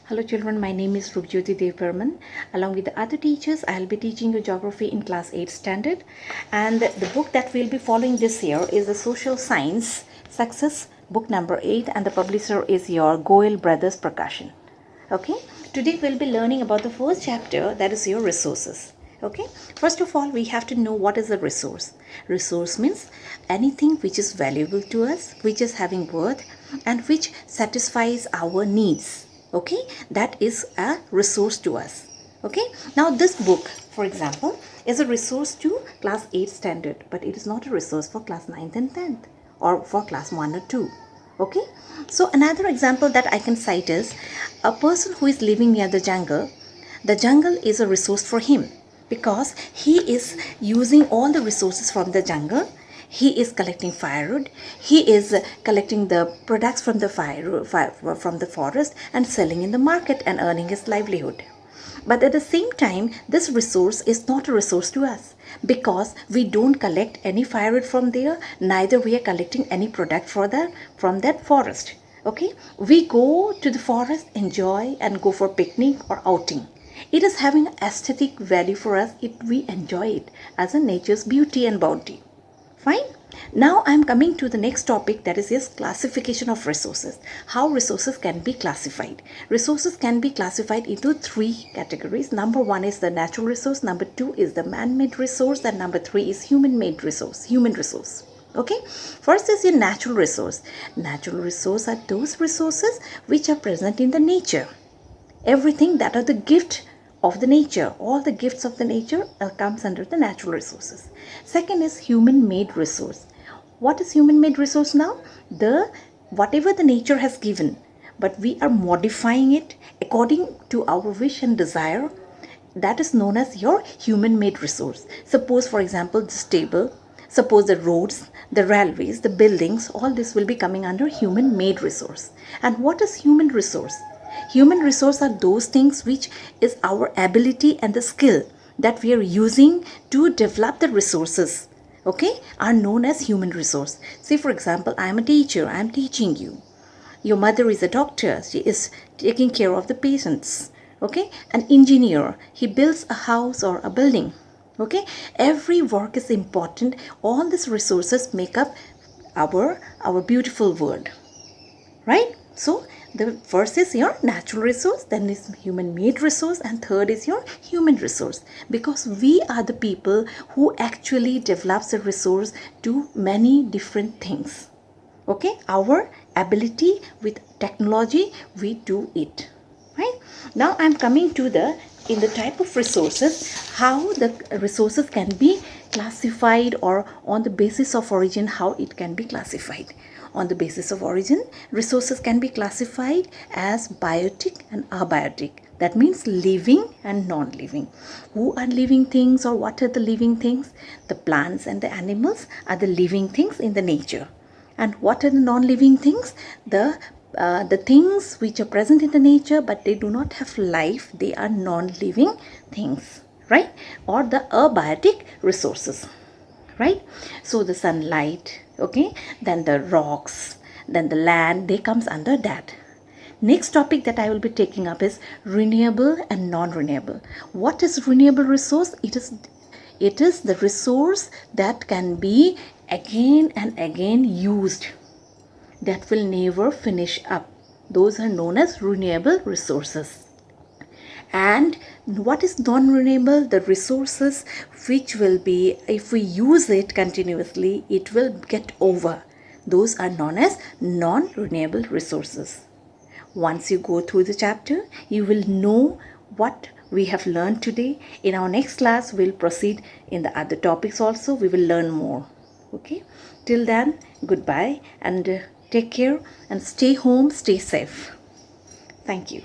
Hello children, my name is Rupjyoti Burman. Along with the other teachers, I will be teaching you geography in class 8 standard. And the book that we'll be following this year is the Social Science Success, book number 8, and the publisher is your Goel Brothers Prakashan. Okay, today we'll be learning about the first chapter, that is your resources. Okay, first of all, we have to know what is a resource. Resource means anything which is valuable to us, which is having worth, and which satisfies our needs. Okay, that is a resource to us. Okay, now this book, for example, is a resource to class 8 standard, but it is not a resource for class 9th and 10th or for class 1 or 2. Okay, so another example that I can cite is a person who is living near the jungle. The jungle is a resource for him because he is using all the resources from the jungle. He is collecting firewood, he is collecting the products from the from the forest and selling in the market and earning his livelihood. But at the same time, this resource is not a resource to us because we don't collect any firewood from there, neither we are collecting any product from that forest. Okay, we go to the forest, enjoy and go for picnic or outing. It is having aesthetic value for us if we enjoy it as a nature's beauty and bounty. Fine. Now I am coming to the next topic, that is yes, classification of resources. How resources can be classified. Resources can be classified into 3 categories. Number 1 is the natural resource, number 2 is the man-made resource, and number 3 is human-made resource, human resource. Okay, first is your natural resource. Natural resource are those resources which are present in the nature. Everything that are the gift of the nature, all the gifts of the nature comes under the natural resources. Second is human-made resource. What is human-made resource now? Whatever the nature has given, but we are modifying it according to our wish and desire. That is known as your human-made resource. Suppose, for example, this table. Suppose the roads, the railways, the buildings, all this will be coming under human-made resource. And what is human resource? Human resource are those things which is our ability and the skill that we are using to develop the resources, okay, are known as human resource. Say for example, I am a teacher, I am teaching you. Your mother is a doctor, she is taking care of the patients. Okay, an engineer, he builds a house or a building. Okay, every work is important. All these resources make up our beautiful world, right? So the first is your natural resource, then is human-made resource, and third is your human resource, because we are the people who actually develops the resource to many different things. Okay, our ability with technology, we do it, right? Now I'm coming to in the type of resources, how the resources can be classified, or on the basis of origin, how it can be classified. On the basis of origin, resources can be classified as biotic and abiotic. That means living and non-living. Who are living things, or what are the living things? The plants and the animals are the living things in the nature. And what are the non-living things? The things which are present in the nature but they do not have life, they are non-living things, right? Or the abiotic resources, right? So the sunlight, okay, then the rocks, then the land, they comes under that. Next topic that I will be taking up is renewable and non-renewable. What is renewable resource? It is the resource that can be again and again used, that will never finish up. Those are known as renewable resources. And what is non-renewable? The resources which will be, if we use it continuously, it will get over. Those are known as non-renewable resources. Once you go through the chapter, you will know what we have learned today. In our next class, we'll proceed in the other topics also. We will learn more. Okay, till then, goodbye, and take care and stay home, stay safe. Thank you.